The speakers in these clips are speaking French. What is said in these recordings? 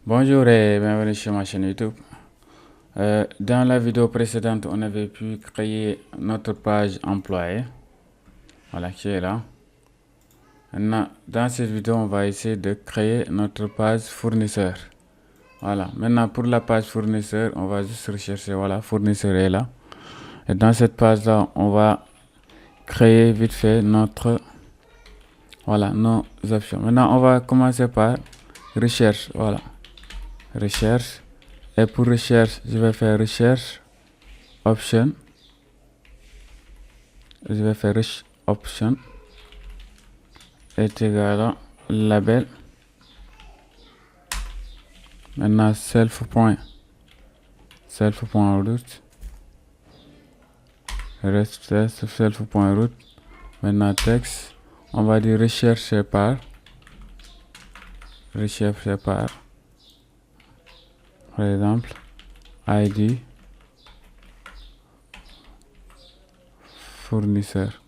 Bonjour et bienvenue sur ma chaîne YouTube. Dans la vidéo précédente, on avait pu créer notre page employée. Voilà, qui est là. Maintenant, dans cette vidéo, on va essayer de créer notre page fournisseur. Voilà, maintenant pour la page fournisseur, on va juste rechercher, voilà, fournisseur est là. Et dans cette page-là, on va créer vite fait notre, voilà, nos options. Maintenant, on va commencer par recherche, voilà. Recherche. Et pour recherche, je vais faire recherche option. Je vais faire recherche option est égal à label. Maintenant self.root. Reste self.root. Maintenant texte. On va dire recherche par par exemple ID fournisseur.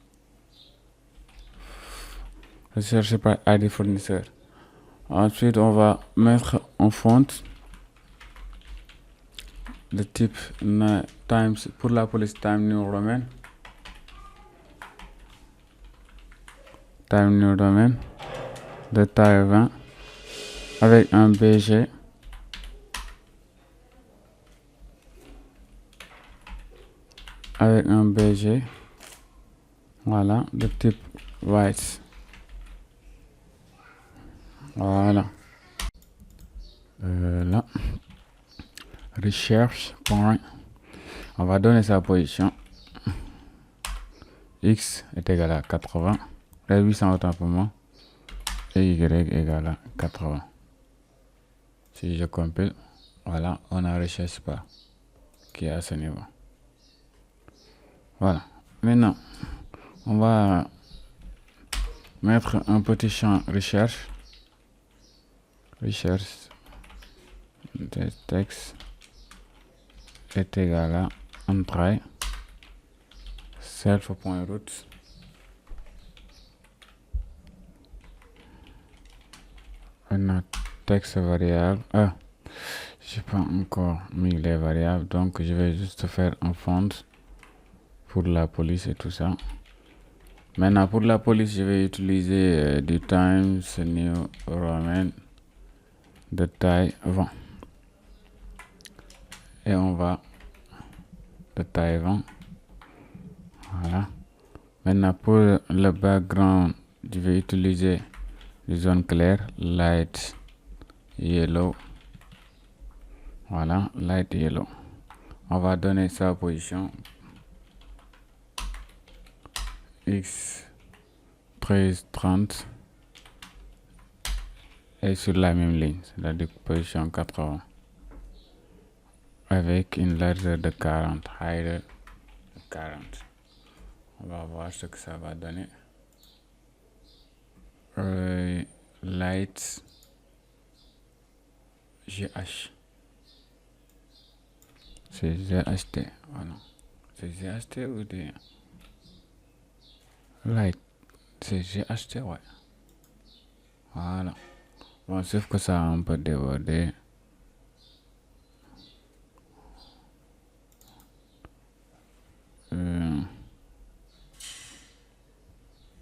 Recherche par ID fournisseur. Ensuite, on va mettre en font de type times pour la police Time New Roman. Time New Roman de taille 20 avec un BG. Avec un BG, voilà, de type white. Voilà. Là, recherche point. On va donner sa position. X est égal à 80. 800 autant pour moi. Et Y égale à 80. Si je compile, voilà, on a recherche par qui est à ce niveau. Voilà. Maintenant, on va mettre un petit champ recherche. Recherche de texte est égal à entrée self.root. Maintenant, texte variable. J'ai pas encore mis les variables, donc je vais juste faire un fond pour la police et tout ça. Maintenant, pour la police, je vais utiliser du Times New Roman de taille 20. Et on va de taille 20. Voilà. Maintenant, pour le background, je vais utiliser des zones claires, light yellow. Voilà, light yellow. On va donner sa position. X 1330 et sur la même ligne, c'est-à-dire position 80 avec une largeur de 40, height de 40. On va voir ce que ça va donner. Light GH, c'est GHT, voilà. C'est GHT ou des light, c'est GHT, ouais. Voilà. Bon, sauf que ça a un peu débordé.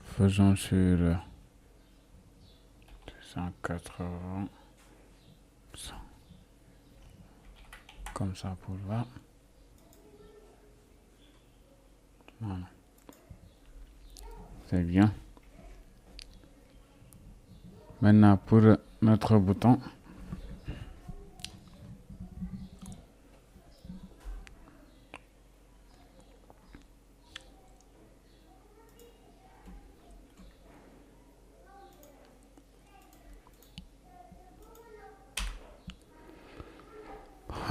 Faisons sur 180. Comme ça pour là. Voilà. C'est bien. Maintenant pour notre bouton.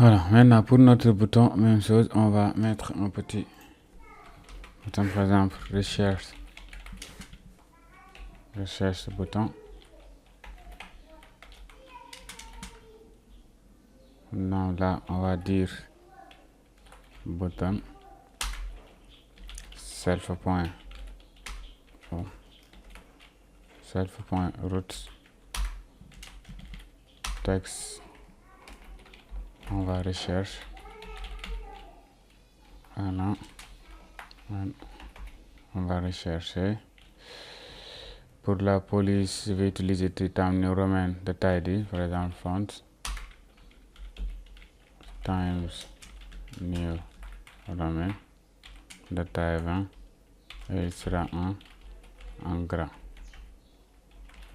Voilà, maintenant pour notre bouton, même chose, on va mettre un petit bouton, par exemple, recherche bouton. Non, là, on va dire bouton self.root text On va recherche. Voilà. On va rechercher. Pour la police, je vais utiliser Times New Roman de taille 10, par exemple, font. Times New Roman de taille 20. Et il sera en gras.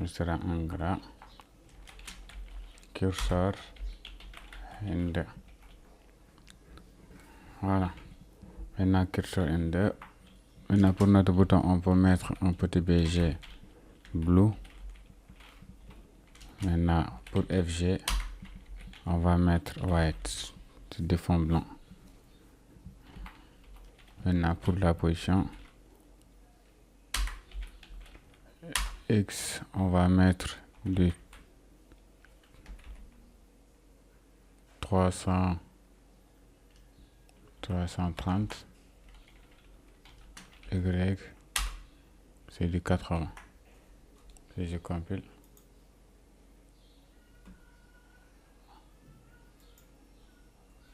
Il sera en gras. Cursor. Inde. Voilà. Maintenant, cursor Inde. Maintenant, pour notre bouton, on peut mettre un petit BG blue. Maintenant, pour FG, on va mettre white, c'est du fond blanc. Maintenant, pour la position X, on va mettre du 330. Y, c'est du 80. Si je compile.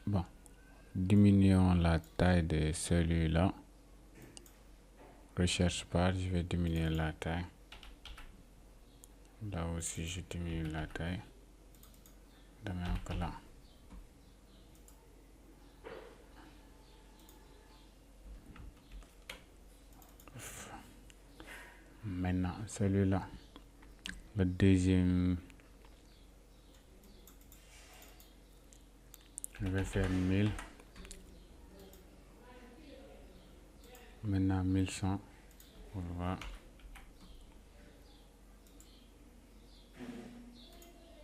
Bon, diminuons la taille de celui-là. Recherche par, je vais diminuer la taille. Là aussi, je diminue la taille. De même que là. Maintenant, celui-là, le deuxième, je vais faire 1000. Maintenant, 1100. On va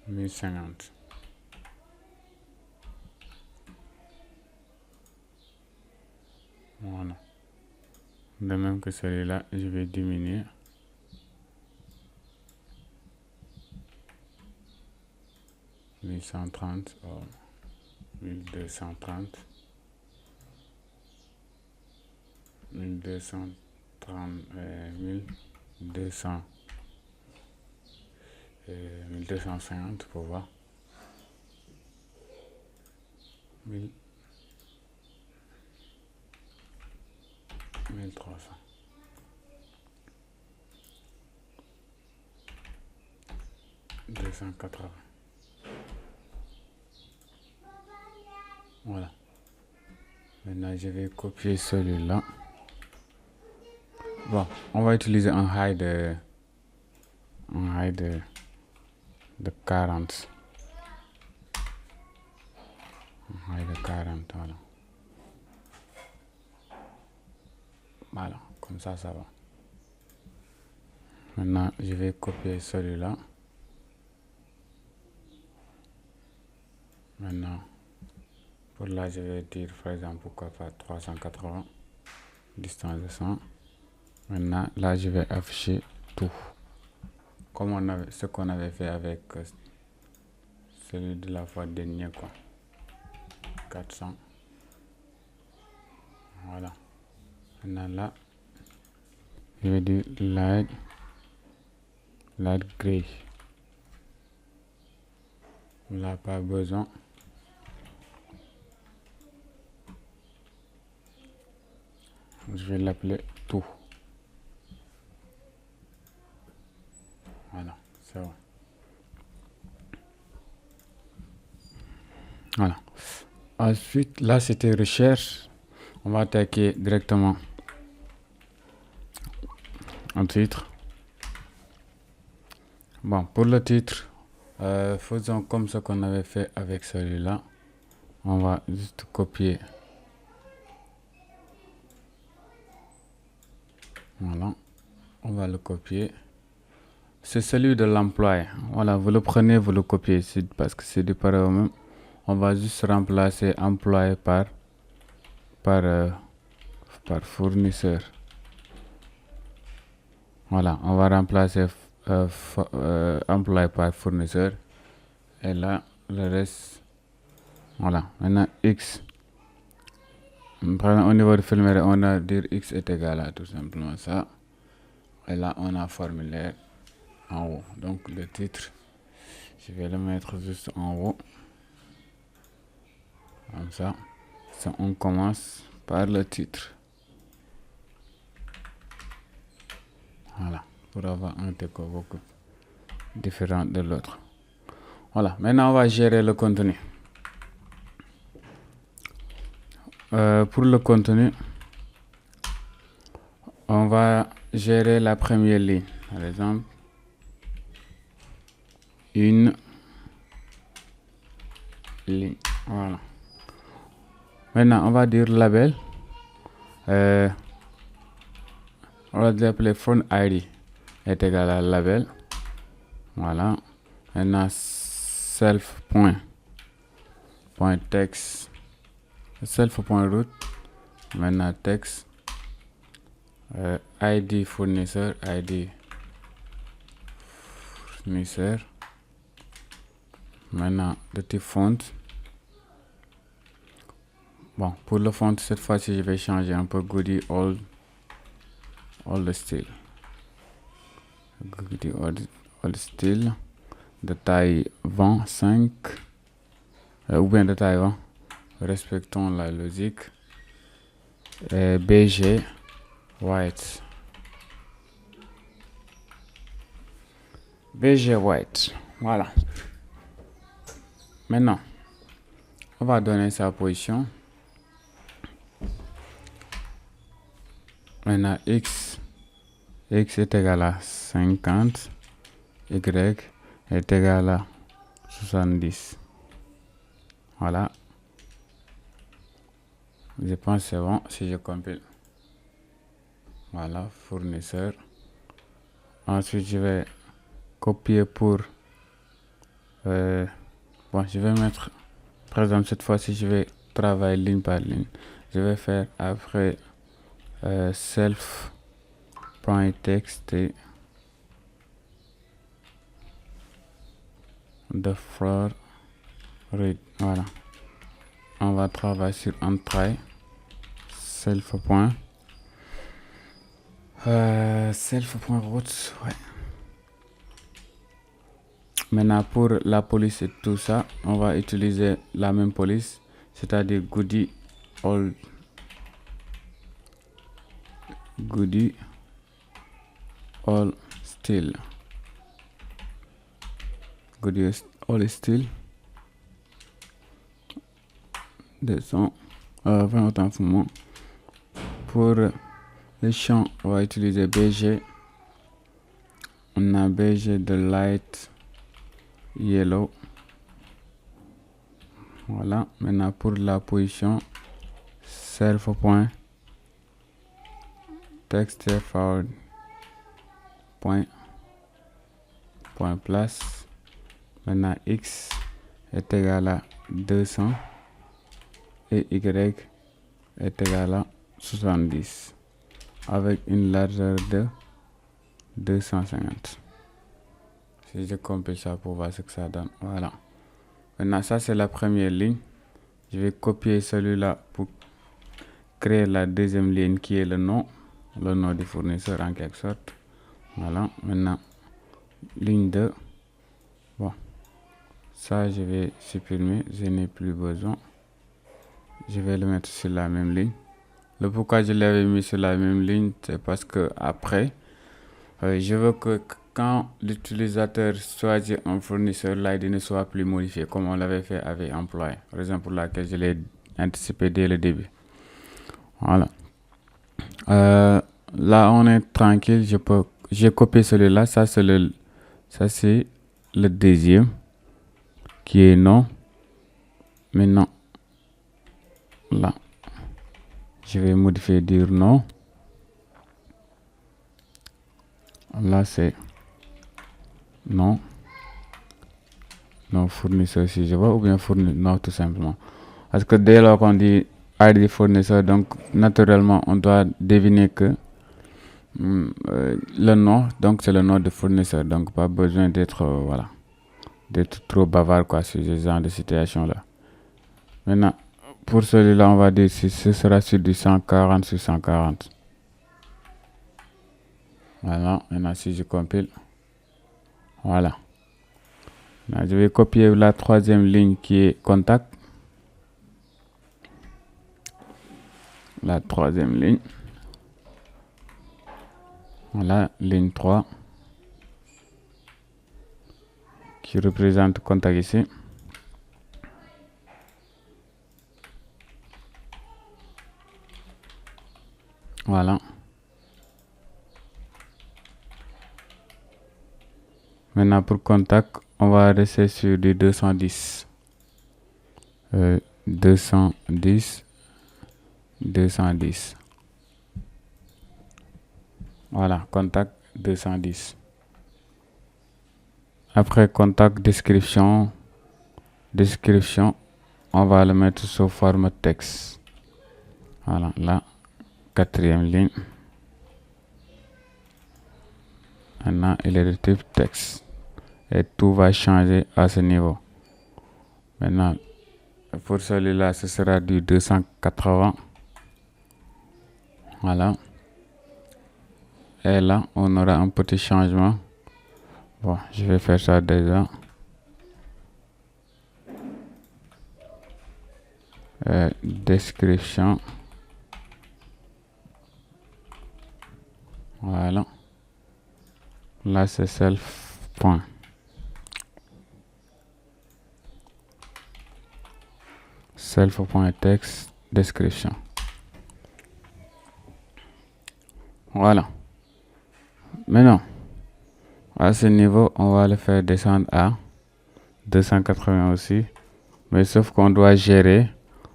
1050. Voilà. De même que celui-là, je vais diminuer. 1130 ou 1230. 1250 pour voir. 1300. Voilà. Maintenant, je vais copier celui-là. Bon, on va utiliser un high de 40. Un high de 40, voilà. Voilà, comme ça va. Maintenant, je vais copier celui-là. Maintenant, pour là, je vais dire, par exemple, pourquoi pas 380, distance de 100. Maintenant, là, je vais afficher tout. Comme ce qu'on avait fait avec celui de la fois dernière, quoi. 400. Voilà. Maintenant, là, je vais dire light gray. Là, pas besoin. Je vais l'appeler tout. Voilà, c'est bon. Voilà. Ensuite, là, c'était recherche. On va attaquer directement un titre. Bon, pour le titre, faisons comme ce qu'on avait fait avec celui-là. On va juste copier. Voilà. On va le copier. C'est celui de l'employé. Voilà, vous le prenez, vous le copiez. Parce que c'est du pareil au même. On va juste remplacer employé par fournisseur. Voilà, on va remplacer employé par fournisseur. Et là, le reste. Voilà, maintenant X. Au niveau de formulaire, on va dire X est égal à tout simplement ça. Et là, on a formulaire en haut. Donc, le titre, je vais le mettre juste en haut. Comme ça, on commence par le titre. Voilà, pour avoir un décor beaucoup différent de l'autre. Voilà, maintenant on va gérer le contenu. Pour le contenu, on va gérer la première ligne. Par exemple, une ligne. Voilà. Maintenant, on va dire label. On va l'appeler font ID est égal à label. Voilà. Maintenant, self point text. Self point root. Maintenant, texte. ID fournisseur. ID fournisseur. Maintenant, de type font. Bon, pour le font, cette fois-ci, je vais changer un peu Goody Old Style. Goody Old Style. De taille 25. Ou bien de taille 20. Respectons la logique. BG White. BG White. Voilà. Maintenant, on va donner sa position. Maintenant, X est égal à 50. Y est égal à 70. Voilà. Je pense que c'est bon si je compile. Voilà, fournisseur. Ensuite, je vais copier pour... bon, je vais mettre... Par exemple, cette fois-ci, je vais travailler ligne par ligne. Je vais faire après self.txt de floor read. Voilà. On va travailler sur un trait. Self.root. Ouais. Maintenant, pour la police et tout ça, on va utiliser la même police, c'est-à-dire Goody Old Style. Goody Old Style. 200. 20 autant pour moi. Pour les champs, on va utiliser BG. On a BG de light yellow. Voilà. Maintenant pour la position, self.texture forward point place. Maintenant X est égal à 200 et Y est égal à 70 avec une largeur de 250. Si je compile ça pour voir ce que ça donne. Voilà. Maintenant, ça c'est la première ligne. Je vais copier celui-là pour créer la deuxième ligne qui est le nom du fournisseur en quelque sorte. Voilà. Maintenant, ligne 2. Bon. Ça, je vais supprimer. Je n'ai plus besoin. Je vais le mettre sur la même ligne. Le pourquoi je l'avais mis sur la même ligne, c'est parce que après, je veux que quand l'utilisateur choisit un fournisseur, l'ID ne soit plus modifié comme on l'avait fait avec employé. Raison pour laquelle je l'ai anticipé dès le début. Voilà. Là, on est tranquille. J'ai copié celui-là. Ça, c'est le deuxième qui est non. Maintenant, là, je vais modifier dire non. Là, c'est non. Non fournisseur si je vois, ou bien fournisseur, non tout simplement. Parce que dès lors qu'on dit ID fournisseur, donc naturellement, on doit deviner que le nom, donc c'est le nom de fournisseur. Donc pas besoin d'être voilà, d'être trop bavard quoi sur ce genre de situation là. Maintenant, pour celui-là, on va dire si ce sera sur du 140 sur 140. Voilà, maintenant si je compile, voilà. Là, je vais copier la troisième ligne qui est contact. la troisième ligne. Voilà, ligne 3 qui représente contact ici. Voilà. Maintenant pour contact, on va rester sur du 210. 210. Voilà, contact 210. Après contact description, on va le mettre sous forme texte. Voilà, la quatrième ligne. Maintenant, il est de type texte. Et tout va changer à ce niveau. Maintenant, pour celui-là, ce sera du 280. Voilà. Et là, on aura un petit changement. Bon, je vais faire ça déjà. Description. Voilà. Là, c'est self point. Self.text description. Voilà. Maintenant, à ce niveau, on va le faire descendre à 280 aussi. Mais sauf qu'on doit gérer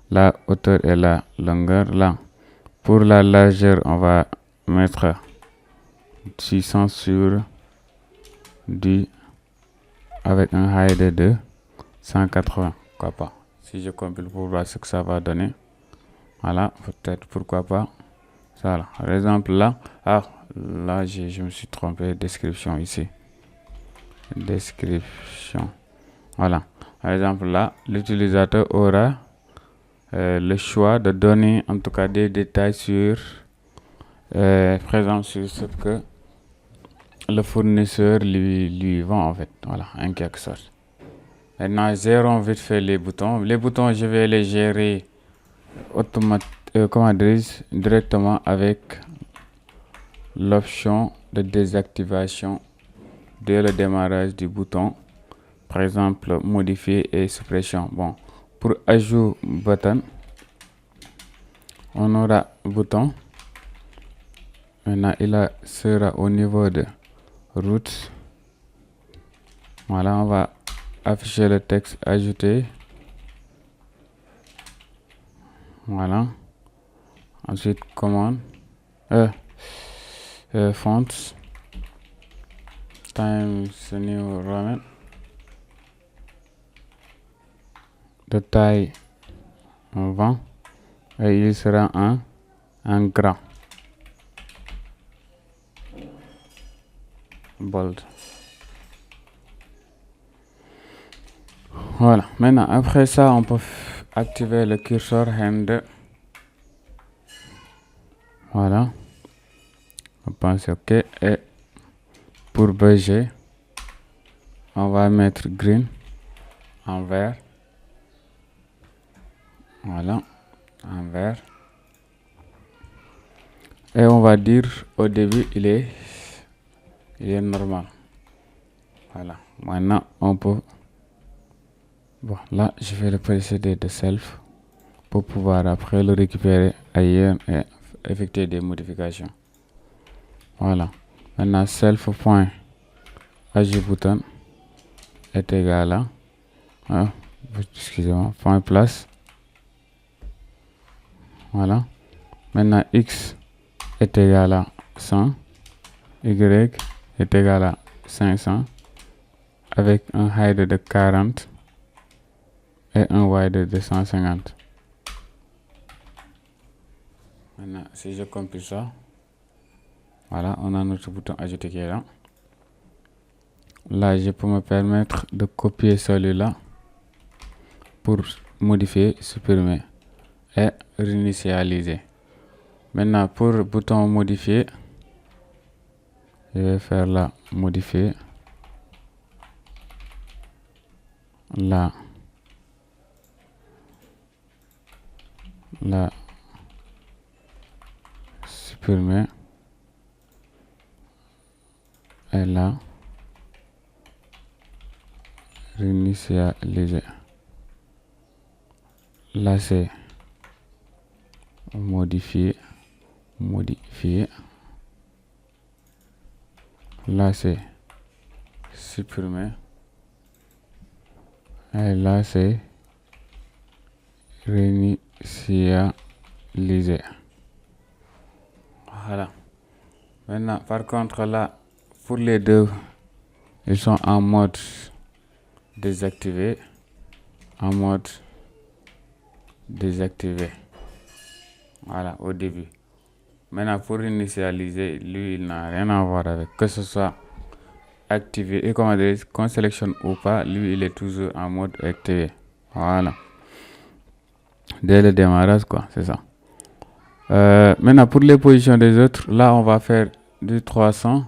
la hauteur et la longueur là. Pour la largeur, on va mettre 600 sur du avec un height de 180. Pourquoi pas? Si je compile pour voir ce que ça va donner. Voilà, peut-être pourquoi pas. Ça là. Par exemple là, là je me suis trompé. Description ici. Description. Voilà. Par exemple là, l'utilisateur aura le choix de donner en tout cas des détails sur présent sur ce que le fournisseur lui vend en fait. Voilà, en quelque sorte. Maintenant, gérons vite fait les boutons. Les boutons, je vais les gérer directement avec l'option de désactivation dès le démarrage du bouton. Par exemple, modifier et suppression. Bon, pour ajout button, on aura bouton. Maintenant, il sera au niveau de route. Voilà, on va afficher le texte ajouté. Voilà. Ensuite, commande. Fonts. Times New Roman. De taille 20. Et il sera un grand. Bold. Voilà. Maintenant, après ça, on peut activer le cursor hand. Voilà. On pense OK. Et pour bouger, on va mettre green en vert. Voilà. En vert. Et on va dire au début, il est normal. Voilà. Maintenant, on peut. Bon, là, je vais le précéder de self pour pouvoir après le récupérer ailleurs et effectuer des modifications. Voilà. Maintenant, self.ajout button est égal à excusez-moi, point place. Voilà. Maintenant, x est égal à 100. Y est égal à 500 avec un height de 40 et un wide de 250. Maintenant, si je compile ça, voilà, on a notre bouton ajouter qui est là. Là, je peux me permettre de copier celui-là pour modifier, supprimer et réinitialiser. Maintenant, pour le bouton modifier, je vais faire là, modifier. Là, supprimer. Et là, réinitialiser. Là, c'est modifier. Là, c'est supprimer. Et là, c'est réinitialiser. Voilà. Maintenant, par contre, là, pour les deux, ils sont en mode désactivé. En mode désactivé. Voilà, au début. Maintenant, pour initialiser, lui, il n'a rien à voir avec. Que ce soit activé et comment dire, qu'on sélectionne ou pas, lui, il est toujours en mode activé. Voilà. Dès le démarrage, quoi, c'est ça. Maintenant, pour les positions des autres, là, on va faire du 300,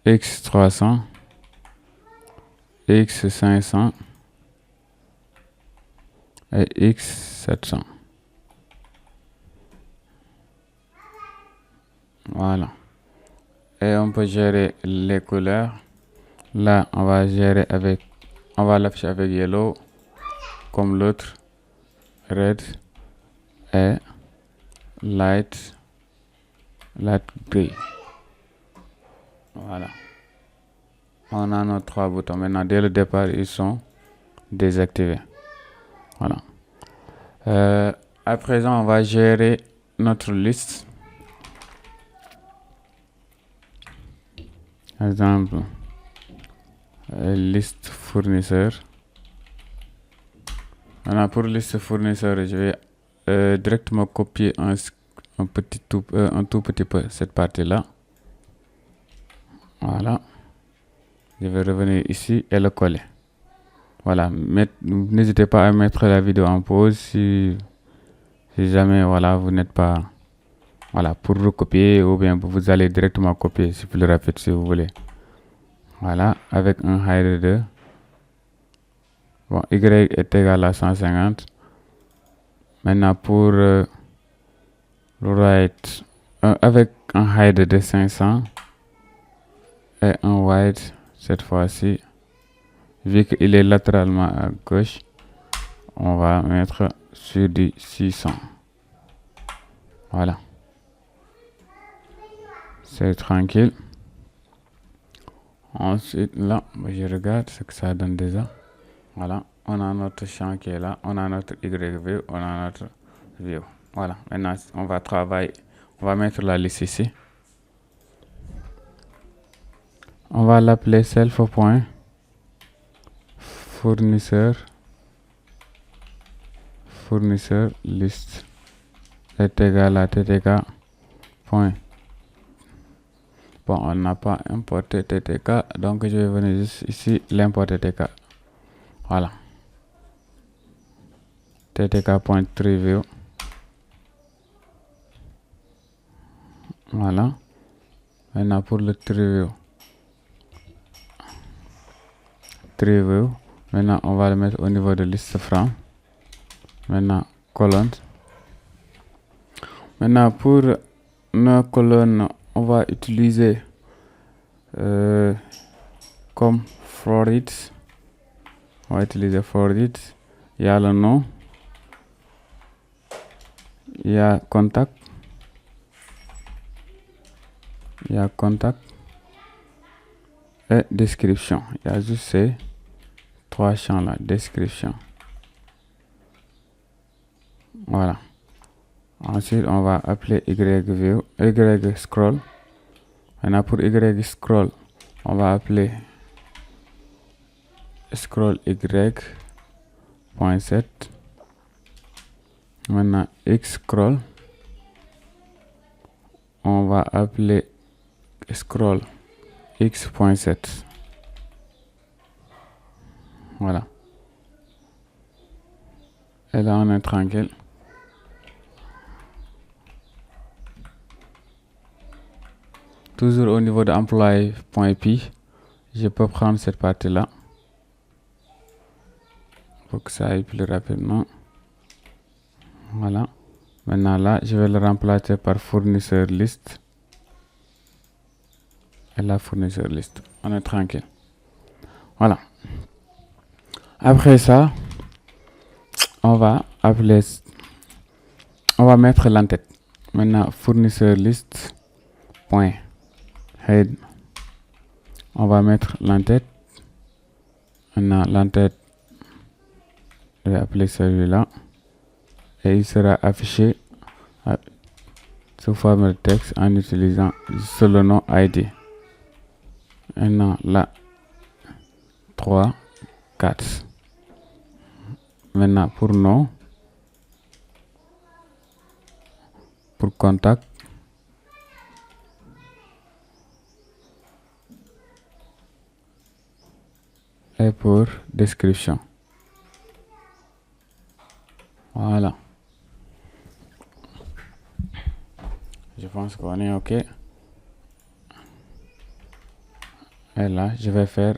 X300, X500 et X700. Voilà. Et on peut gérer les couleurs. Là, on va l'afficher avec yellow, comme l'autre, red et light gray. Voilà. On a nos trois boutons. Maintenant, dès le départ, ils sont désactivés. Voilà. À présent, on va gérer notre liste. Exemple, liste fournisseur. Maintenant, pour liste fournisseur, je vais directement copier un tout petit peu cette partie-là. Voilà. Je vais revenir ici et le coller. Voilà. N'hésitez pas à mettre la vidéo en pause si jamais voilà, vous n'êtes pas voilà, pour recopier, ou bien vous allez directement copier, c'est plus rapide si vous voulez. Voilà, avec un height de bon, y est égal à 150. Maintenant pour right, avec un height de 500 et un width cette fois-ci, vu qu'il est latéralement à gauche, on va mettre sur du 600. Voilà. C'est tranquille. Ensuite, là, je regarde ce que ça donne déjà. Voilà, on a notre champ qui est là, on a notre YView, on a notre view. Voilà, maintenant, on va travailler, on va mettre la liste ici. On va l'appeler self.fournisseur liste est égal à ttk. Point. Bon, on n'a pas importé ttk, donc je vais venir juste ici, l'importer ttk. Voilà. ttk.treeview. Voilà. Maintenant pour le treeview. Maintenant on va le mettre au niveau de liste from. Maintenant colonne. Maintenant pour nos colonnes, on va utiliser comme for it. On va utiliser for it. Il y a le nom. Il y a contact. Il y a contact. Et description. Il y a juste ces trois champs là. Description. Voilà. Ensuite, on va appeler YView, YScroll. Maintenant, pour YScroll, on va appeler scroll Y.set. Maintenant, Xscroll, on va appeler scroll X.set. Voilà. Et là, on est tranquille. Toujours au niveau de employee.py, je peux prendre cette partie-là pour que ça aille plus rapidement. Voilà. Maintenant là, je vais le remplacer par fournisseur liste. Et la fournisseur liste. On est tranquille. Voilà. Après ça, on va mettre l'entête. Maintenant, fournisseur liste point head. On va mettre l'entête. Maintenant, l'entête, je vais appeler celui-là. Et il sera affiché sous forme de texte en utilisant le nom ID. Maintenant, là, 3, 4. Maintenant, pour nom, pour contact, et pour description. Voilà. Je pense qu'on est OK. Et là, je vais faire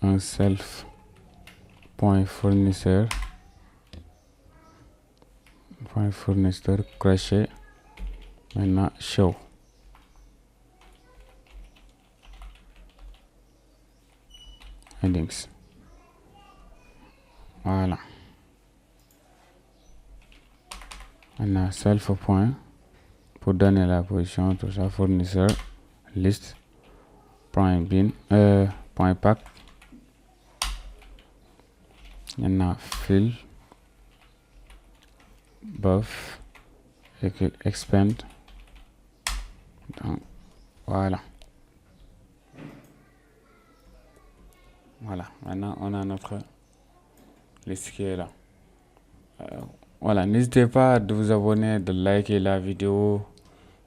un self.fournisseur crochet. Maintenant, show. Headings. Voilà. Maintenant, self point pour donner la position, tout ça, fournisseur, liste, point bin, point pack. Maintenant, fill, buff, et expand. Donc, voilà. Voilà, maintenant on a notre liste qui est là. Voilà, n'hésitez pas de vous abonner, de liker la vidéo.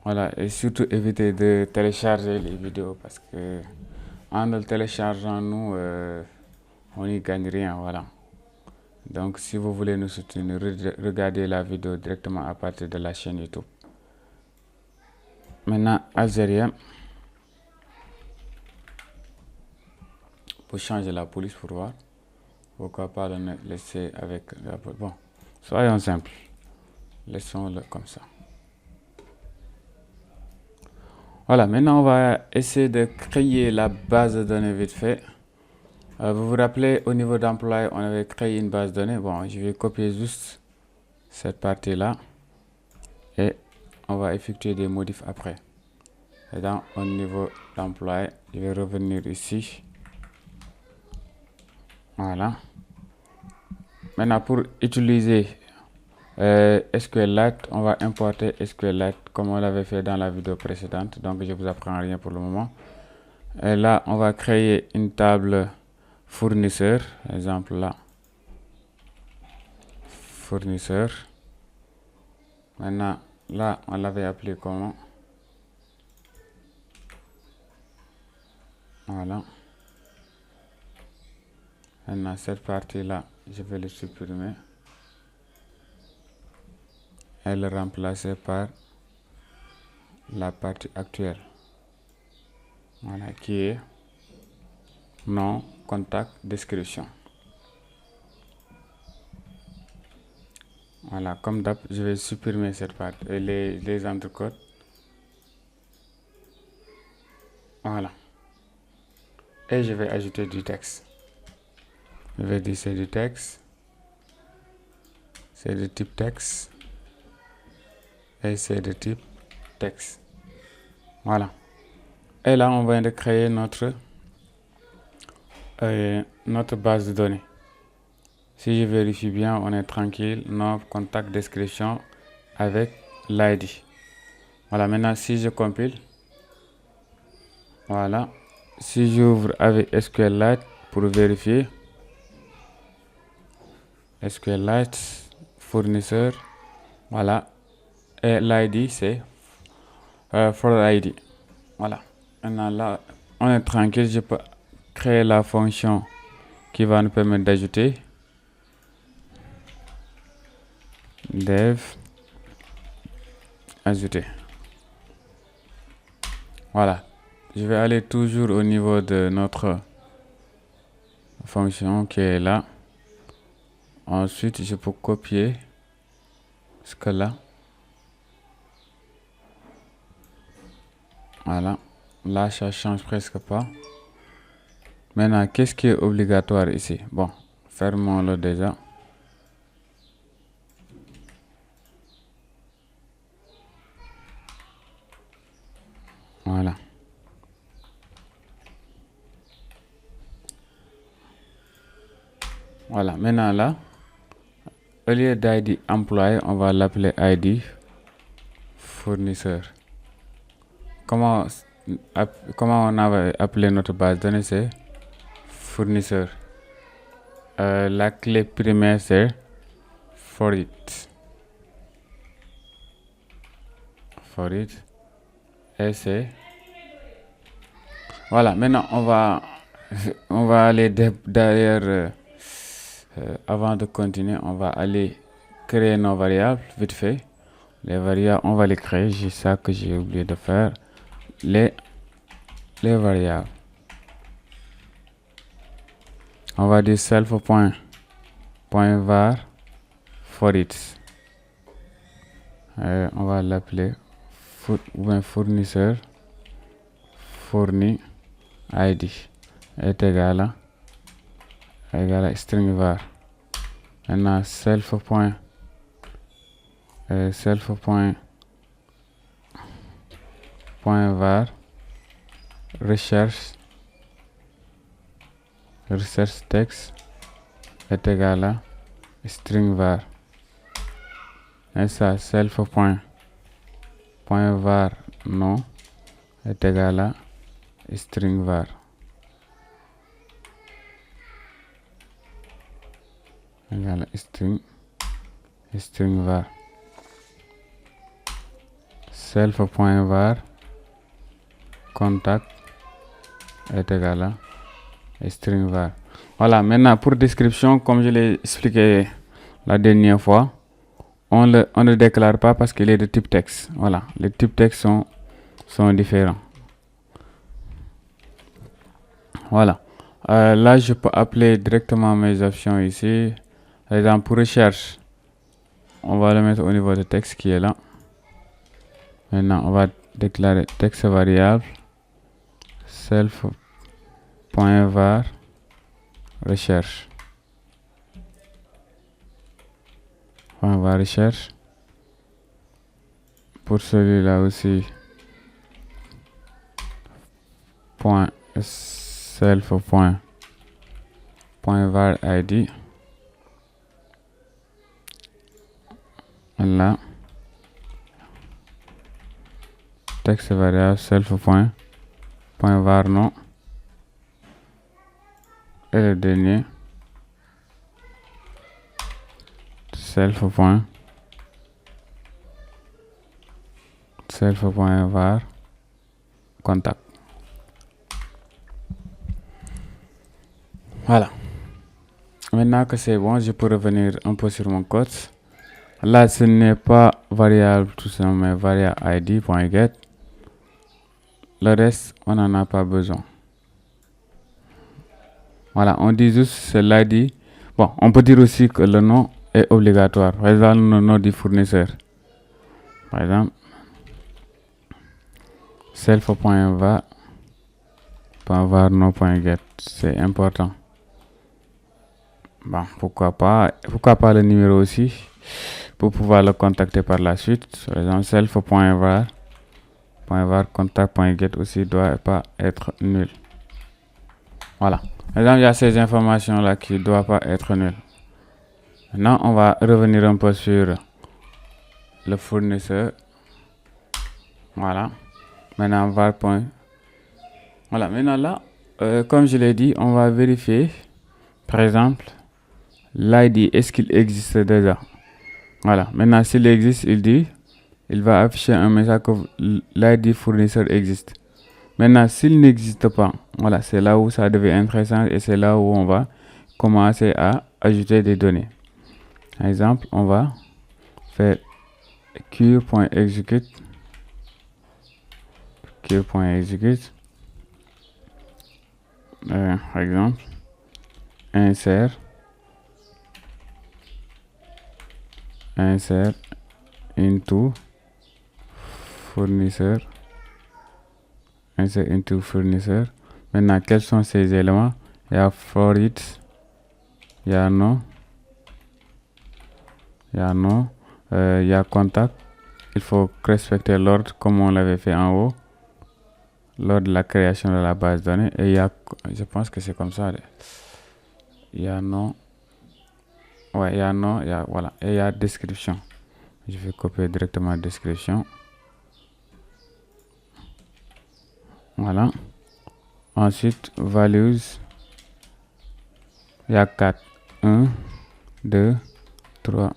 Voilà, et surtout évitez de télécharger les vidéos parce que en le téléchargeant, nous, on n'y gagne rien. Voilà. Donc, si vous voulez nous soutenir, regardez la vidéo directement à partir de la chaîne YouTube. Maintenant, algérien. Pour changer la police pour voir. Pourquoi pas le laisser avec la police. Bon, soyons simples. Laissons-le comme ça. Voilà, maintenant on va essayer de créer la base de données vite fait. Vous vous rappelez, au niveau d'employé, on avait créé une base de données. Bon, je vais copier juste cette partie-là. Et on va effectuer des modifs après. Et dans au niveau d'employé, je vais revenir ici. Voilà. Maintenant, pour utiliser SQLite, on va importer SQLite comme on l'avait fait dans la vidéo précédente. Donc, je vous apprends rien pour le moment. Et là, on va créer une table fournisseur. Exemple là. Fournisseur. Maintenant, là, on l'avait appelé comment? Voilà. Maintenant, cette partie-là, je vais le supprimer et le remplacer par la partie actuelle. Voilà, qui est nom, contact, description. Voilà, comme d'hab, je vais supprimer cette partie et les entrecodes. Voilà. Et je vais ajouter du texte. Je vais dire c'est du texte. C'est de type texte. Et c'est de type texte. Voilà. Et là, on vient de créer notre base de données. Si je vérifie bien, on est tranquille. Nom, contact, description avec l'ID. Voilà, maintenant si je compile, voilà. Si j'ouvre avec SQLite pour vérifier, SQLite, fournisseur, voilà. Et l'ID c'est for ID. Voilà. Maintenant là, on est tranquille. Je peux créer la fonction qui va nous permettre d'ajouter. Dev ajouter. Voilà. Je vais aller toujours au niveau de notre fonction qui est là. Ensuite, je peux copier jusque là. Voilà, là ça change presque pas. Maintenant, qu'est-ce qui est obligatoire ici? Bon, fermons-le déjà. Voilà. Voilà, maintenant là, au lieu d'ID employé, on va l'appeler ID fournisseur. Comment on avait appelé notre base de données? C'est fournisseur. La clé primaire, c'est for it. Et c'est... Voilà, maintenant on va aller derrière... avant de continuer, on va aller créer nos variables vite fait. Les variables, on va les créer. J'ai ça que j'ai oublié de faire. Les variables. On va dire self.var for it. On va l'appeler fournisseur fourni id est égal à string var. Maintenant self.var recherche text est égal à string var. Et ça self.var non est égal à string var. Égal à string var. Self.var contact est égal à string var. Voilà, maintenant pour description, comme je l'ai expliqué la dernière fois, on ne déclare pas parce qu'il est de type texte. Voilà, les types texte sont différents. Voilà, là je peux appeler directement mes options ici. Par exemple, pour recherche, on va le mettre au niveau de texte qui est là. Maintenant, on va déclarer texte variable self.var recherche. .var recherche. Pour celui-là aussi, self.var id. Là, texte variable self.var non. Et le dernier, self.var contact. Voilà. Maintenant que c'est bon, je peux revenir un peu sur mon code. Là, ce n'est pas variable tout simplement, mais variable id.get. Le reste, on n'en a pas besoin. Voilà, on dit juste c'est l'id. Bon, on peut dire aussi que le nom est obligatoire. Par exemple, le nom du fournisseur. Par exemple, self.var no.get. C'est important. Bon, pourquoi pas le numéro aussi pour pouvoir le contacter par la suite. Par exemple, self.var contact.get aussi doit pas être nul. Voilà. Par exemple, il y a ces informations là qui ne doivent pas être nulles. Maintenant, on va revenir un peu sur le fournisseur. Voilà. Maintenant, var. Voilà. Maintenant là, comme je l'ai dit, on va vérifier, par exemple, l'ID, est-ce qu'il existe déjà? Voilà. Maintenant, s'il existe, il va afficher un message que l'ID fournisseur existe. Maintenant, s'il n'existe pas, voilà, c'est là où ça devient intéressant et c'est là où on va commencer à ajouter des données. Par exemple, on va faire cure.execute. Par exemple, insert into fournisseur. Insert into fournisseur. Maintenant, quels sont ces éléments? Il y a for it, il y a no, il y a contact. Il faut respecter l'ordre comme on l'avait fait en haut lors de la création de la base de données. Et il y a, je pense que c'est comme ça. Il y a non. Ouais, il y a non, voilà. Et il y a description. Je vais copier directement description. Voilà. Ensuite, values. Il y a 4. 1, 2, 3,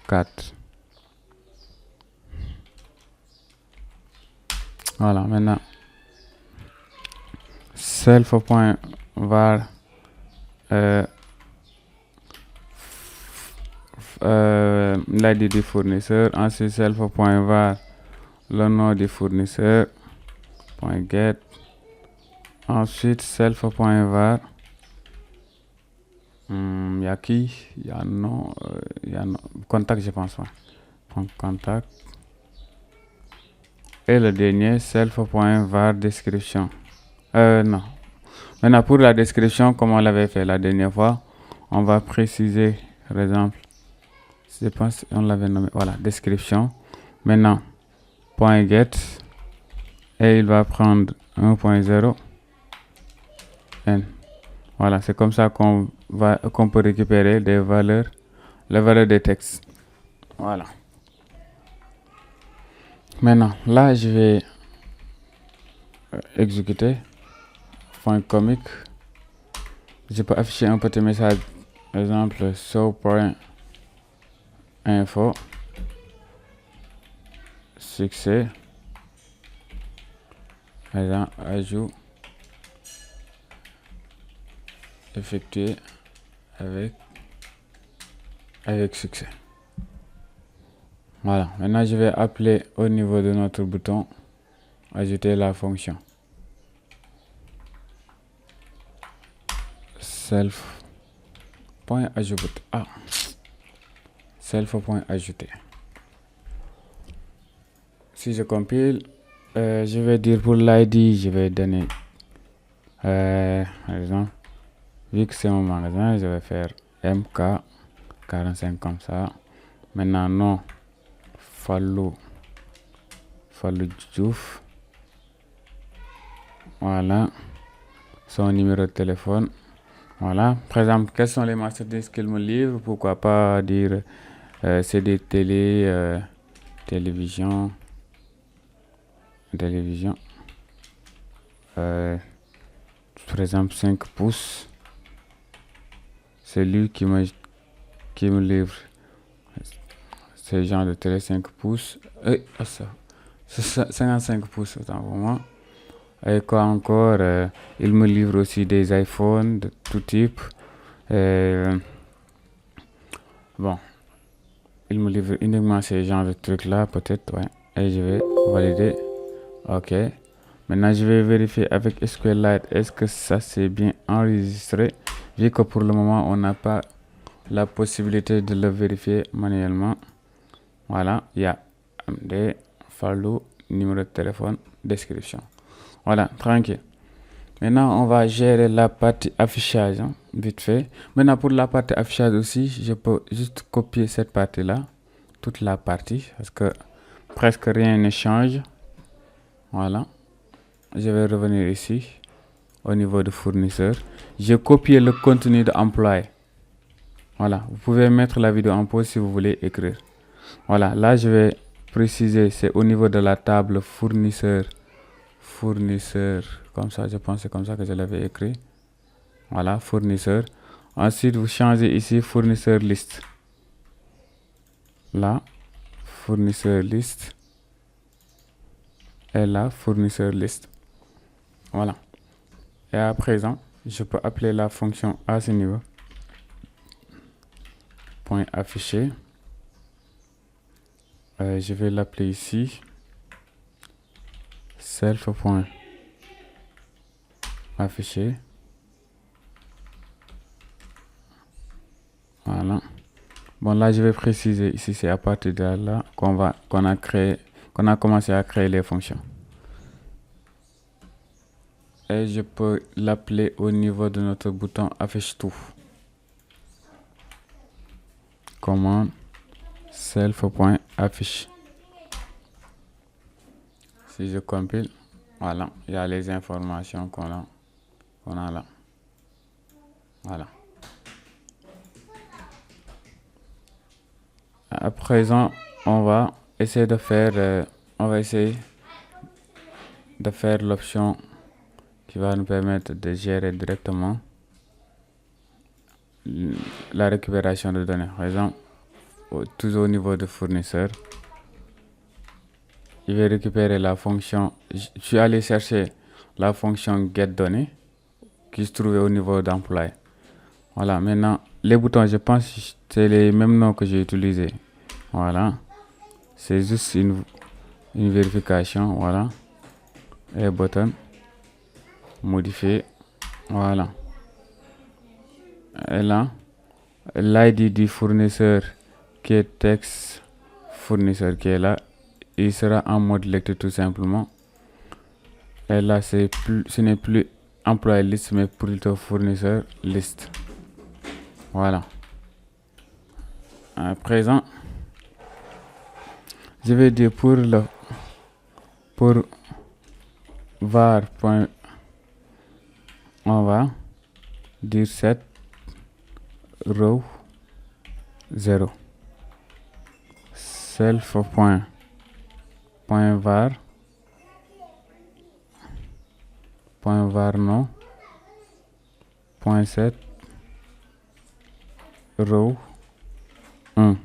4. Voilà, maintenant, self.var l'ID du fournisseur. Ensuite, self.var le nom du fournisseur. .get. Ensuite, self.var il y a qui? Il y a non, contact, je pense. Ouais. Contact. Et le dernier, self.var description. Non. Maintenant, pour la description, comme on l'avait fait la dernière fois, on va préciser, par exemple, je pense qu'on l'avait nommé, voilà, description. Maintenant, .get, et il va prendre 1.0 n. Voilà, c'est comme ça qu'on peut récupérer les valeurs des textes. Voilà. Maintenant, là, je vais exécuter. Point comique. Je peux afficher un petit message, par exemple, show.info. Succès. Par exemple, ajout effectué avec succès. Voilà, maintenant je vais appeler au niveau de notre bouton ajouter la fonction self.ajouter. Self.ajouter. Si je compile, je vais dire pour l'ID, je vais donner par exemple, vu que c'est mon magasin, je vais faire MK45 comme ça. Maintenant, non, Fallou Diouf. Voilà, son numéro de téléphone. Voilà, par exemple, quelles sont les marchandises qu'il me livre? Pourquoi pas dire CD télé, télévision. Par exemple, 5 pouces. C'est lui qui me livre ce genre de télé 5 pouces. C'est 55 pouces, autant pour moi. Et quoi encore, il me livre aussi des iPhones de tout type. Bon, il me livre uniquement ces genres de trucs là, peut-être, ouais. Et je vais valider. Ok. Maintenant, je vais vérifier avec SQLite, est-ce que ça c'est bien enregistré, vu que pour le moment, on n'a pas la possibilité de le vérifier manuellement. Voilà, il y a MD, Fallou, numéro de téléphone, description. Voilà, tranquille. Maintenant, on va gérer la partie affichage, vite fait. Maintenant, pour la partie affichage aussi, je peux juste copier cette partie-là, toute la partie, parce que presque rien ne change. Voilà. Je vais revenir ici, au niveau de fournisseur. Je copie le contenu de employé. Voilà, vous pouvez mettre la vidéo en pause si vous voulez écrire. Voilà, là je vais préciser, c'est au niveau de la table fournisseur, comme ça, je pense que c'est comme ça que je l'avais écrit. Voilà, fournisseur. Ensuite, vous changez ici fournisseur liste. Là, fournisseur liste. Et là, fournisseur liste. Voilà. Et à présent, je peux appeler la fonction à ce niveau. Point affiché. Je vais l'appeler ici. Self.affiché. Voilà. Bon, là, je vais préciser ici, c'est à partir de là qu'on a commencé à créer les fonctions. Et je peux l'appeler au niveau de notre bouton affiche tout. Commande self.affiche. Si je compile, voilà, il y a les informations qu'on a là. Voilà. À présent, on va essayer de faire, l'option qui va nous permettre de gérer directement la récupération de données. Par exemple, toujours au niveau de fournisseur, je vais récupérer la fonction. Je suis allé chercher la fonction getDonnées qui se trouvait au niveau d'employé. Voilà, maintenant, les boutons, je pense que c'est les mêmes noms que j'ai utilisés. Voilà, c'est juste une vérification. Voilà, et button, modifier. Voilà, et là, l'ID du fournisseur qui est texte fournisseur qui est là, il sera en mode lecture tout simplement. Et là, ce n'est plus employé liste, mais plutôt fournisseur liste. Voilà. À présent, je vais dire pour var. On va dire set row 0 self.var no .set row 1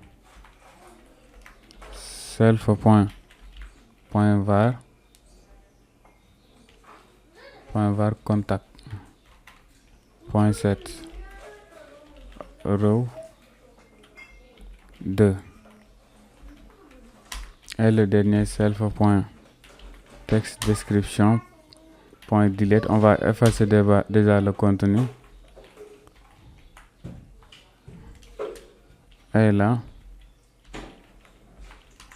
self.var contact .set row 2 et le dernier self.text description .delete. On va effacer déjà le contenu. Et là,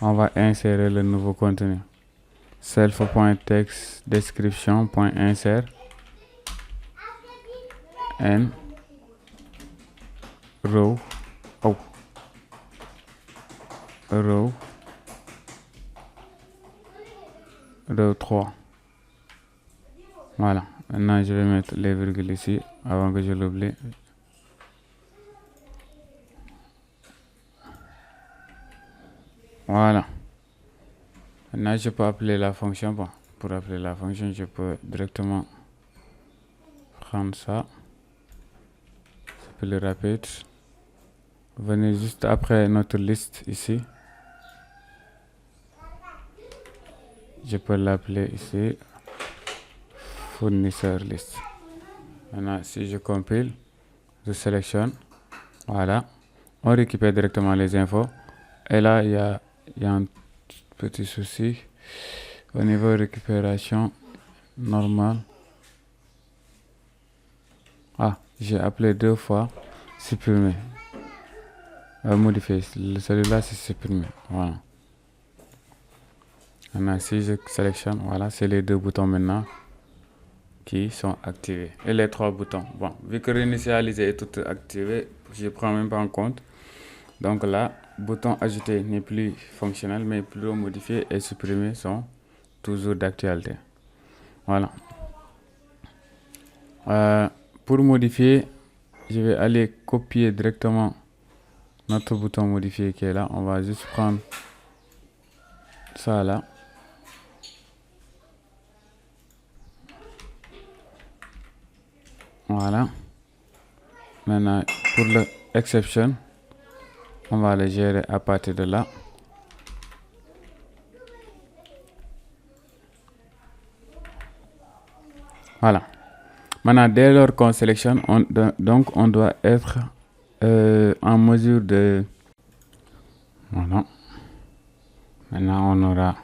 on va insérer le nouveau contenu. Self.text description.insert n row 3. Voilà, maintenant je vais mettre les virgules ici avant que je l'oublie. Voilà, maintenant je peux appeler la fonction. Bon, pour appeler la fonction, je peux directement prendre ça. C'est plus rapide. Venez juste après notre liste ici. Je peux l'appeler ici fournisseur liste. Maintenant, si je compile, je sélectionne. Voilà, on récupère directement les infos. Et là, il y a un petit souci au niveau récupération normale. Ah, j'ai appelé 2 fois, supprimer, modifier. Celui-là, c'est supprimé. Voilà. Maintenant, si je sélectionne, voilà, c'est les 2 boutons maintenant qui sont activés. Et les 3 boutons. Bon, vu que réinitialiser est tout activé, je ne prends même pas en compte. Donc là, bouton ajouter n'est plus fonctionnel, mais plutôt modifier et supprimer sont toujours d'actualité. Voilà. Pour modifier, je vais aller copier directement notre bouton modifier qui est là. On va juste prendre ça là. Voilà. Maintenant, pour le exception, on va le gérer à partir de là. Voilà. Maintenant, dès lors qu'on sélectionne, donc on doit être en mesure de... Voilà. Maintenant, on aura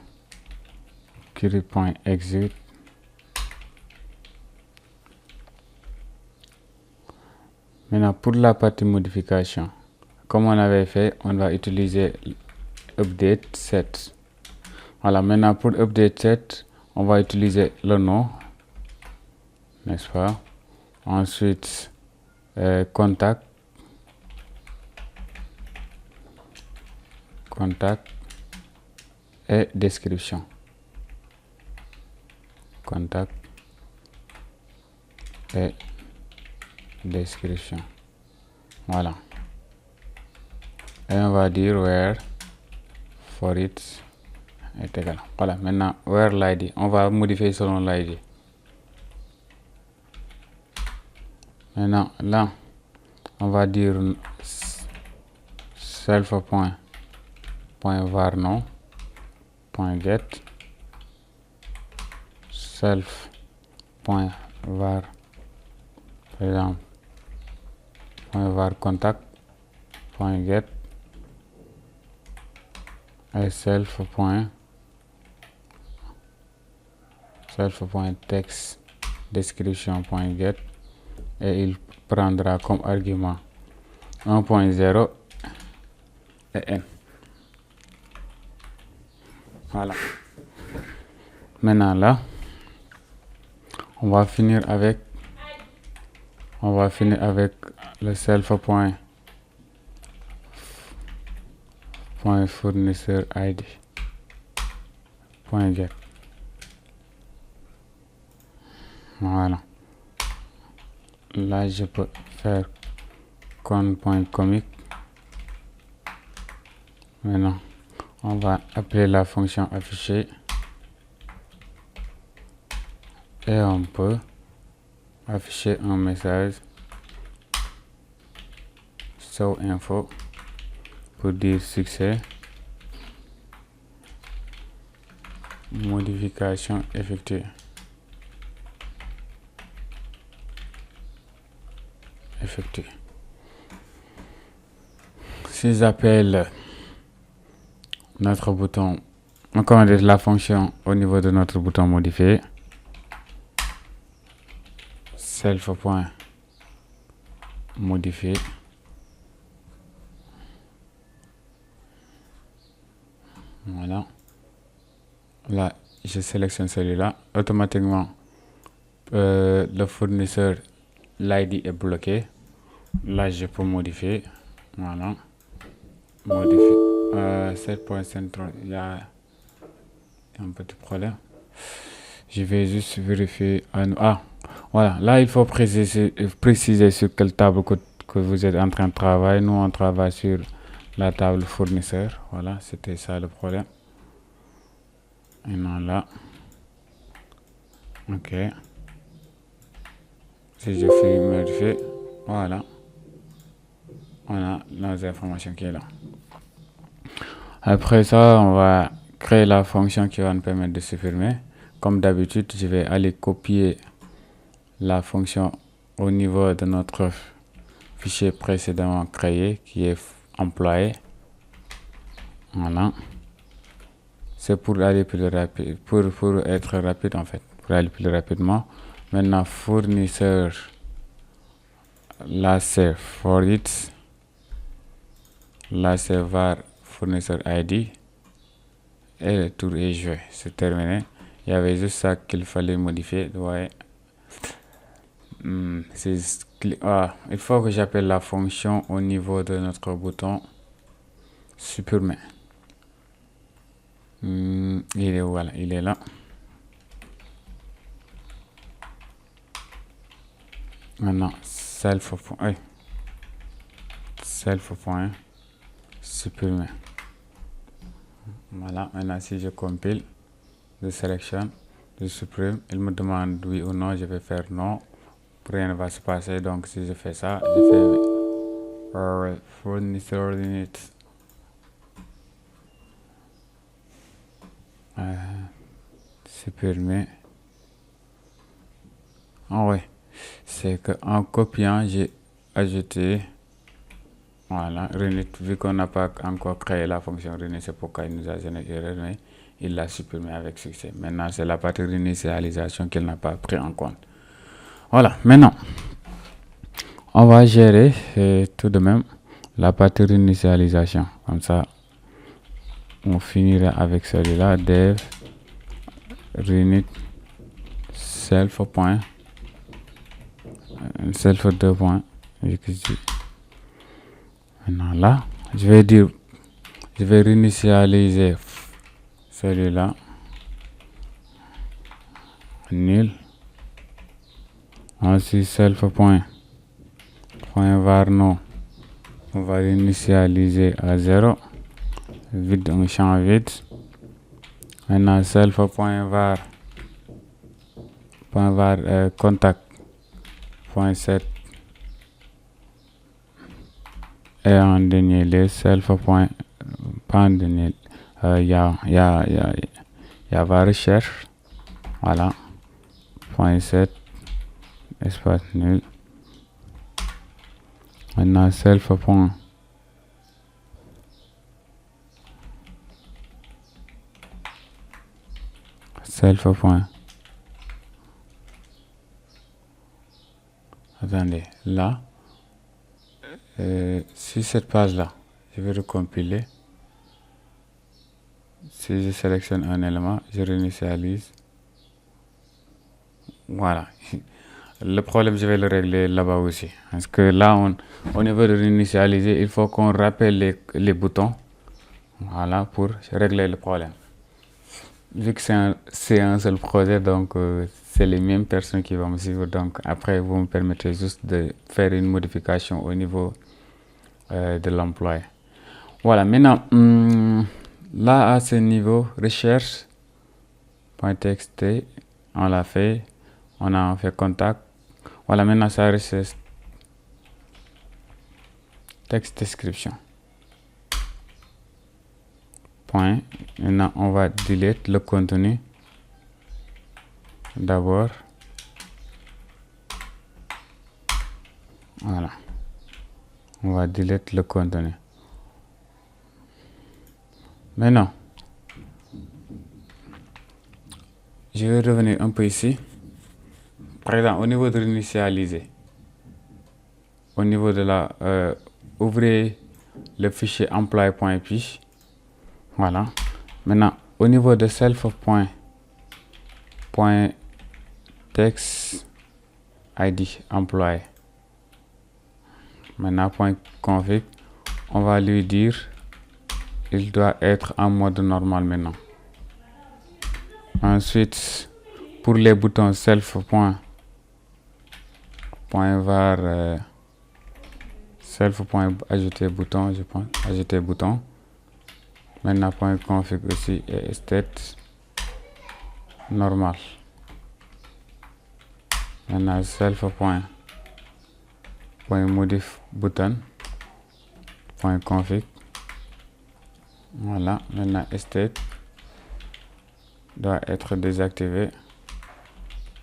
query.exit. Maintenant, pour la partie modification, comme on avait fait, on va utiliser update set. Voilà, maintenant pour update set, on va utiliser le nom, n'est-ce pas? Ensuite, contact et description. Contact et description. Voilà. Et on va dire where for it est égal. Voilà, maintenant where l'id, on va modifier selon l'id. Maintenant là, on va dire self.var nom .get self.var par exemple .var contact.get et self.text description.get et il prendra comme argument 1.0 et n. Voilà. Maintenant là, on va finir avec le self.fournisseur id .get. Voilà. Là, je peux faire con.comic. Maintenant, on va appeler la fonction afficher et on peut afficher un message show info pour dire succès, modification effectuée. Si j'appelle notre bouton, comment dire, la fonction au niveau de notre bouton modifié, self.modifier, voilà, là je sélectionne celui-là, automatiquement le fournisseur l'id est bloqué. Là je peux modifier, voilà, modifier 7.central, il y a un petit problème, je vais juste vérifier voilà, là il faut préciser sur quelle table que vous êtes en train de travailler. Nous on travaille sur la table fournisseur, voilà, c'était ça le problème. Et non là, ok, si je fais modifier, voilà, on a nos informations qui est là. Après ça, on va créer la fonction qui va nous permettre de supprimer. Comme d'habitude, je vais aller copier la fonction au niveau de notre fichier précédemment créé qui est employé. Voilà, c'est pour aller plus rapide, pour être rapide en fait, pour aller plus rapidement. Maintenant fournisseur, là c'est for it, là c'est var fournisseur id et le tour est joué, c'est terminé. Il y avait juste ça qu'il fallait modifier. Ouais. Il faut que j'appelle la fonction au niveau de notre bouton supprimer. Voilà, il est là. Maintenant self.supprimer. Voilà, maintenant si je compile, je sélectionne, je supprime, il me demande oui ou non, je vais faire non, rien ne va se passer. Donc si je fais ça, je fais fournisseur init supprimer. Oui, c'est que en copiant j'ai ajouté, voilà, renit, vu qu'on n'a pas encore créé la fonction renit, c'est pourquoi il nous a généré erreur, mais il l'a supprimé avec succès. Maintenant c'est la partie réinitialisation qu'il n'a pas pris en compte. Voilà, maintenant on va gérer tout de même la partie réinitialisation. Comme ça, on finira avec celui-là, dev reinit self point self 2 points. Maintenant là, je vais réinitialiser celui-là, nul. Ensuite self point var no, on va réinitialiser à 0, vide, un champ vide. Maintenant self point var contact point set, et en dernier lieu self point, pas en dernier, il y a va recherche, voilà, point set espace nul. Maintenant self point attendez, là, sur cette page là, je vais recompiler. Si je sélectionne un élément, je réinitialise, voilà. Le problème, je vais le régler là-bas aussi, parce que là, au niveau de réinitialiser, il faut qu'on rappelle les boutons, voilà, pour régler le problème. Vu que c'est un seul projet, donc c'est les mêmes personnes qui vont me suivre, donc après vous me permettez juste de faire une modification au niveau de l'employé. Voilà, maintenant là à ce niveau recherche .txt, on l'a fait, on a fait contact. Voilà, maintenant ça reste texte description. Point. Maintenant on va delete le contenu d'abord. Voilà, on va delete le contenu. Maintenant je vais revenir un peu ici. Par exemple, au niveau de réinitialiser, au niveau de la ouvrez le fichier employé.py. Voilà. Maintenant au niveau de self point text id employé. Maintenant point config, on va lui dire il doit être en mode normal maintenant. Ensuite pour les boutons self point var self point ajouter bouton, je pense ajouter bouton. Maintenant point config aussi et state normal. Maintenant self point modif button point config. Voilà, maintenant state doit être désactivé.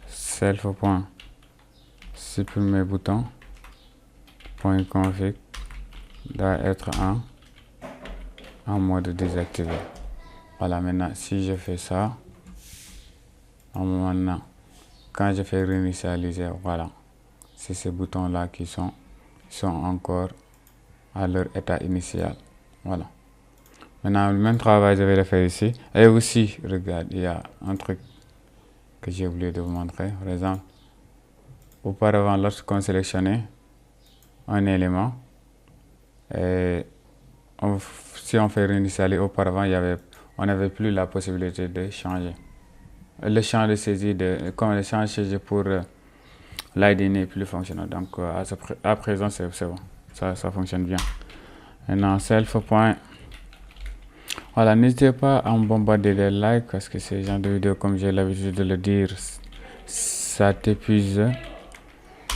Self point supprimer bouton point config doit être en mode désactivé. Voilà, maintenant si je fais ça, maintenant quand je fais réinitialiser, voilà, c'est ces boutons là qui sont encore à leur état initial. Voilà, maintenant le même travail je vais le faire ici. Et aussi regarde, il y a un truc que j'ai oublié de vous montrer. Par exemple, auparavant lorsqu'on sélectionnait un élément, et si on fait réinitialiser, auparavant on n'avait plus la possibilité de changer le champ de saisie comme le champ de saisie pour l'ID n'est plus fonctionnel. Donc à présent c'est bon, ça fonctionne bien. Maintenant self point, voilà, n'hésitez pas à me bombarder des likes parce que ces genre de vidéos, comme j'ai l'habitude de le dire, ça t'épuise.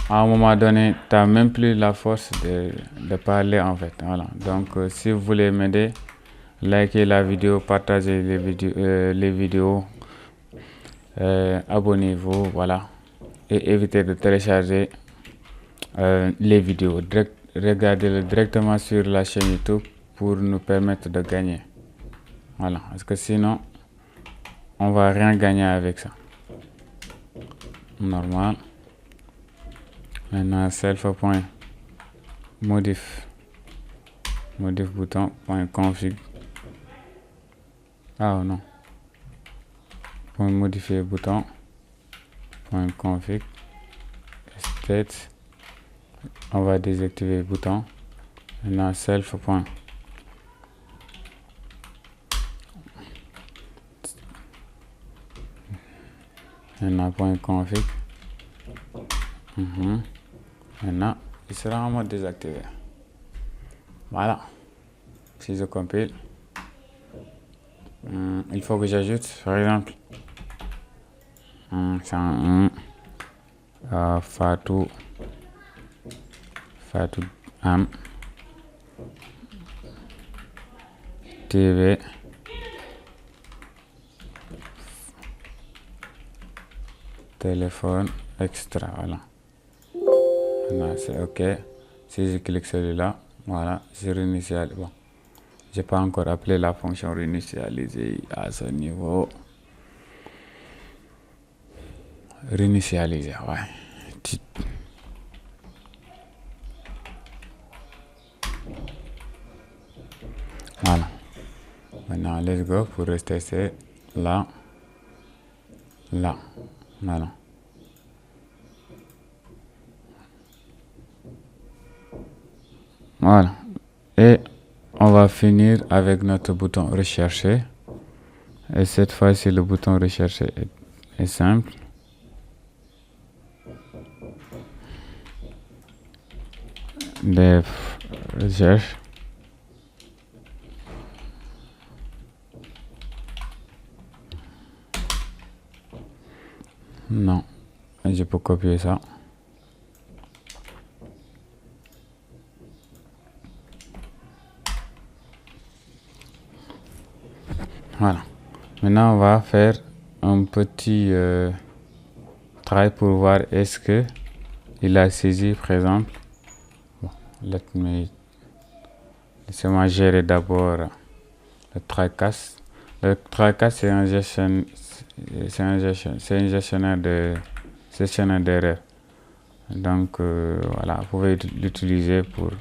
À un moment donné, tu n'as même plus la force de parler en fait. Voilà. Donc si vous voulez m'aider, likez la vidéo, partagez les vidéos, abonnez-vous, voilà, et évitez de télécharger les vidéos. Regardez-le directement sur la chaîne YouTube pour nous permettre de gagner. Voilà, parce que sinon on va rien gagner avec ça. Normal. Maintenant self point modif modif bouton point config. Ah non, point modifier bouton point config state. On va désactiver bouton. Maintenant self point maintenant point config. Maintenant il sera en mode désactivé. Voilà. Si je compile, il faut que j'ajoute par exemple 101 Fatou Am TV téléphone extra. Voilà. Maintenant c'est OK. Si je clique celui-là, voilà, je réinitialise. Bon, j'ai pas encore appelé la fonction réinitialiser à ce niveau. Réinitialiser, ouais. Voilà. Maintenant, let's go pour rester c'est là. Voilà. Voilà. Et on va finir avec notre bouton rechercher. Et cette fois-ci, le bouton rechercher est simple. Dev recherche. Non, je peux copier ça. Voilà. Maintenant, on va faire un petit try pour voir est-ce que il a saisi, par exemple. Bon, laissez-moi gérer d'abord le trycast. Le trycast, c'est un gestionnaire d'erreurs. Donc, voilà, vous pouvez l'utiliser pour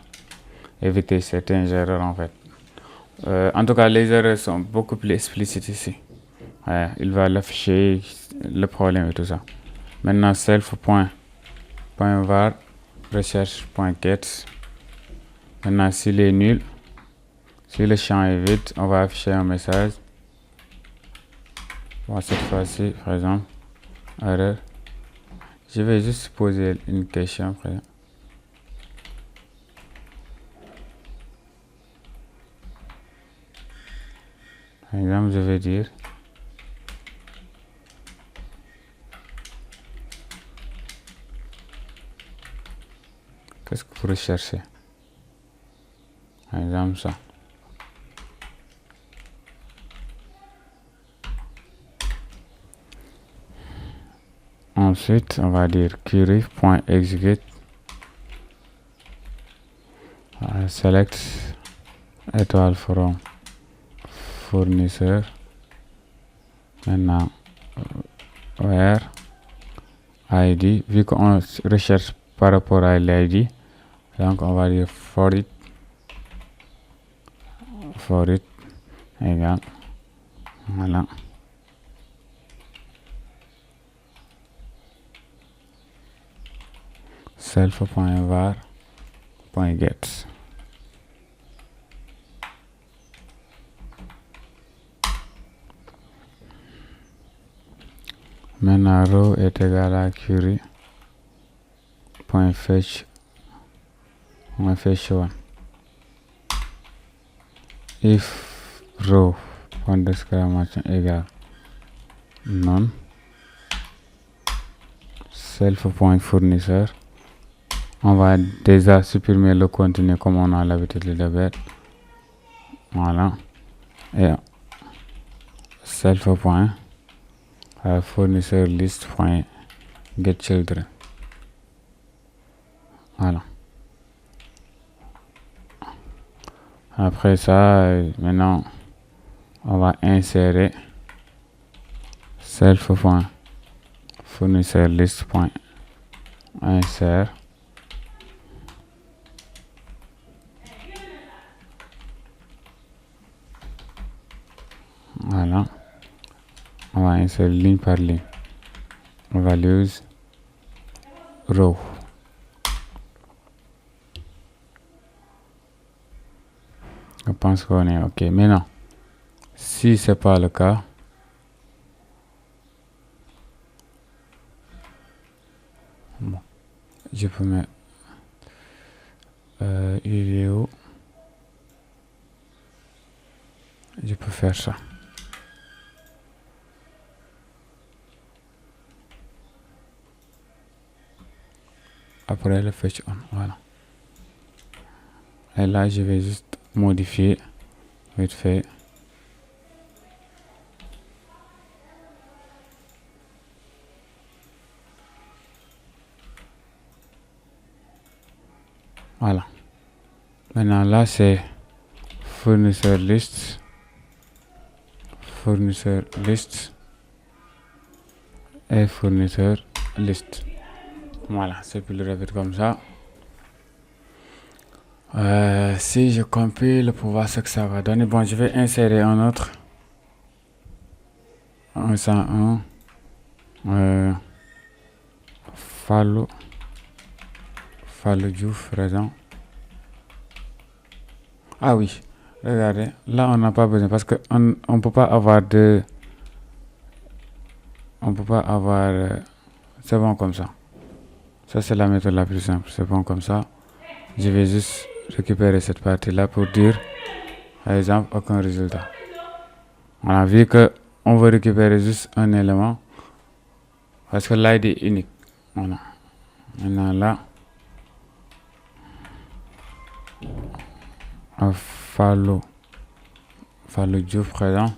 éviter certaines erreurs en fait. En tout cas, les erreurs sont beaucoup plus explicites ici. Il va l'afficher, le problème et tout ça. Maintenant, self.var recherche.get. Maintenant, s'il est nul, si le champ est vide, on va afficher un message. Bon, cette fois-ci, par exemple, erreur. Je vais juste poser une question. Par exemple, je vais dire qu'est-ce que vous recherchez? Par exemple, ça. Ensuite, on va dire query.execute. Select étoile from fournisseur. Maintenant, where ID, vu qu'on recherche par rapport à l'ID, donc on va dire for it égal, voilà. self.var.get. Maintenant, row est égal à query.fetch one. If row égal none, self.fournisseur, on va déjà supprimer le contenu comme on a l'habitude de le faire. Voilà. Et self.fournisseur list.getChildren. Voilà. Après ça, maintenant, on va insérer self.fournisseur list.insert. seul ligne par ligne. Values, row. Je pense qu'on est OK. Maintenant, si c'est pas le cas, bon, je peux mettre UVO. Je peux faire ça. Après le fetch on, voilà. Et là, je vais juste modifier vite fait. Voilà. Maintenant, là, c'est fournisseur list. Fournisseur list. Et fournisseur list. Voilà, c'est plus rapide comme ça. Si je compile pour voir ce que ça va donner. Bon, je vais insérer un autre. Un 101. Fallou Diouf présent. Ah oui, regardez, là on n'a pas besoin parce que on peut pas avoir de, c'est bon comme ça. Ça c'est la méthode la plus simple, c'est bon comme ça. Je vais juste récupérer cette partie là pour dire, par exemple, aucun résultat. On a vu que on veut récupérer juste un élément parce que l'ID est unique. Voilà. Maintenant là, Fallou Diouf présent.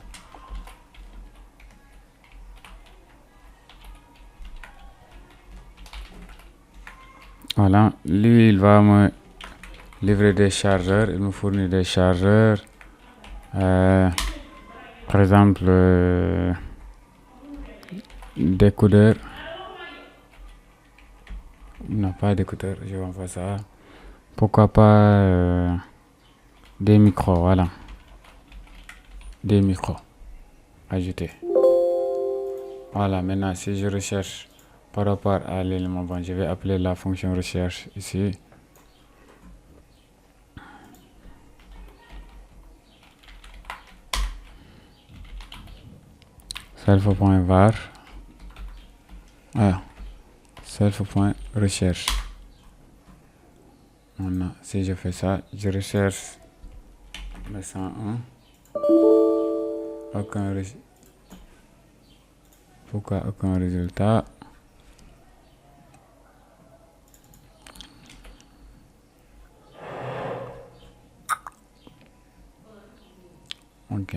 Voilà, lui il va me livrer des chargeurs, il me fournit des chargeurs. Par exemple, décodeur. Non, pas d'écouteur, je vais en faire ça. Pourquoi pas des micros, voilà. Des micros ajoutés. Voilà, maintenant si je recherche par rapport à l'élément, bon, je vais appeler la fonction recherche ici. Self.var. Ah, self.recherche. Maintenant, si je fais ça, je recherche le 101. Pourquoi aucun résultat? Ok.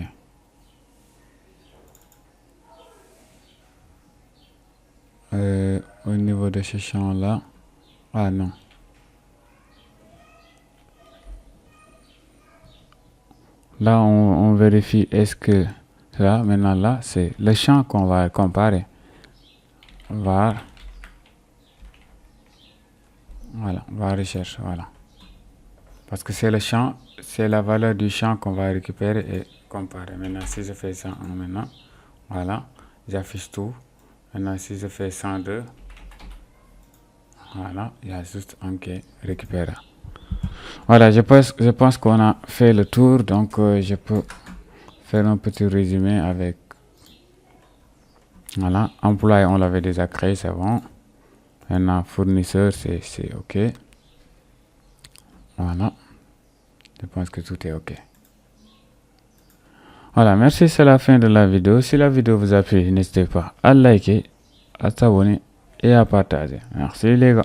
Au niveau de ce champ là, ah non. Là, on vérifie est-ce que là, maintenant là, c'est le champ qu'on va comparer. Var. Voilà, var recherche, voilà. Parce que c'est le champ, c'est la valeur du champ qu'on va récupérer et comparer. Maintenant, si je fais 101 maintenant, voilà, j'affiche tout. Maintenant, si je fais 102, voilà, il y a juste un qui est récupéré. Voilà, je pense qu'on a fait le tour, donc je peux faire un petit résumé avec, voilà, employé, on l'avait déjà créé, c'est bon. Maintenant, fournisseur, c'est OK. Voilà, je pense que tout est OK. Voilà, merci, c'est la fin de la vidéo. Si la vidéo vous a plu, n'hésitez pas à liker, à s'abonner et à partager. Merci les gars.